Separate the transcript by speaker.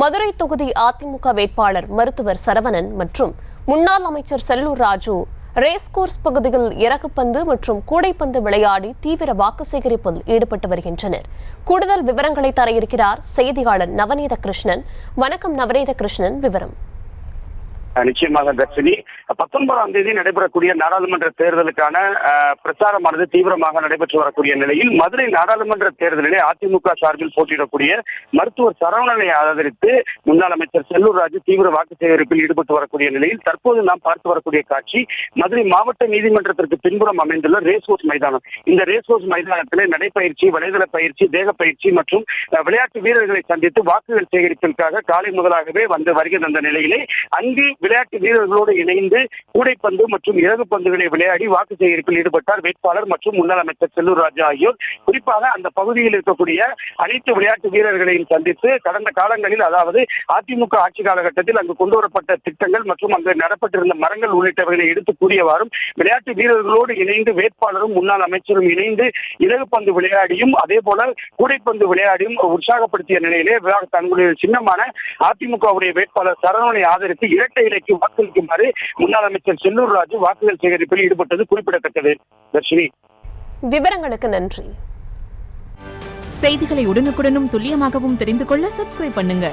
Speaker 1: மதுரை தொகுதி அதிமுக வேட்பாளர் மருத்துவர் சரவணன் மற்றும் முன்னாள் அமைச்சர் செல்லூர் ராஜு ரேஸ்கோர்ஸ் பகுதியில் இறகுப்பந்து மற்றும் கூடைப்பந்து விளையாடி தீவிர வாக்கு சேகரிப்பில் ஈடுபட்டு வருகின்றனர். கூடுதல் விவரங்களை தர இருக்கிறார் செய்தியாளர் நவநீத கிருஷ்ணன். வணக்கம் நவநீத கிருஷ்ணன், விவரம்.
Speaker 2: நிச்சயமாக தர்ஷினி, 19ஆம் தேதி நடைபெறக்கூடிய நாடாளுமன்ற தேர்தலுக்கான பிரச்சாரமானது தீவிரமாக நடைபெற்று வரக்கூடிய நிலையில் மதுரை நாடாளுமன்ற தேர்தலிலே அதிமுக சார்பில் போட்டியிடக்கூடிய மருத்துவர் சரவணனை ஆதரித்து முன்னாள் அமைச்சர் செல்லூர் ராஜு தீவிர வாக்கு சேகரிப்பில் ஈடுபட்டு வரக்கூடிய நிலையில் தற்போது நாம் பார்த்து வரக்கூடிய காட்சி மதுரை மாவட்ட நீதிமன்றத்திற்கு பின்புறம் அமைந்துள்ள ரேஸ்கோர்ஸ் மைதானம். இந்த ரேஸ்கோர்ஸ் மைதானத்திலே நடைப்பயிற்சி, வலைதள பயிற்சி, தேக பயிற்சி மற்றும் விளையாட்டு வீரர்களை சந்தித்து வாக்குகள் சேகரிப்பிற்காக காலை முதலாகவே வருகை தந்த நிலையிலே அங்கு விளையாட்டு வீரர்களோடு இணைந்து கூடைப்பந்து மற்றும் இறகு பந்துகளை விளையாடி வாக்கு சேகரிப்பில் ஈடுபட்டார் வேட்பாளர் மற்றும் முன்னாள் அமைச்சர் செல்லூர் ராஜு ஆகியோர். குறிப்பாக அந்த பகுதியில் இருக்கக்கூடிய அனைத்து விளையாட்டு வீரர்களையும் சந்தித்து கடந்த காலங்களில், அதாவது அதிமுக ஆட்சி காலகட்டத்தில் அங்கு கொண்டு வரப்பட்ட திட்டங்கள் மற்றும் அங்கு நடப்பட்டிருந்த மரங்கள் உள்ளிட்டவைகளை எடுத்து கூறியவாறும் விளையாட்டு வீரர்களோடு இணைந்து வேட்பாளரும் முன்னாள் அமைச்சரும் இணைந்து இறகு பந்து விளையாடியும் அதே போல கூடைப்பந்து விளையாடியும் உற்சாகப்படுத்திய நிலையிலே தங்களுடைய சின்னமான அதிமுகவுடைய வேட்பாளர் சரவணனை ஆதரித்து இரட்டை வாக்களிக்குமாறு முன்னாள் அமைச்சர் செல்லூர் ராஜு வாக்குகள் சேகரிப்பில் ஈடுபட்டது குறிப்பிடத்தக்கது. தர்ஷினி,
Speaker 1: விவரங்களுக்கு நன்றி.
Speaker 3: செய்திகளை உடனுக்குடனும் துல்லியமாகவும் தெரிந்து கொள்ள சப்ஸ்கிரைப் பண்ணுங்க.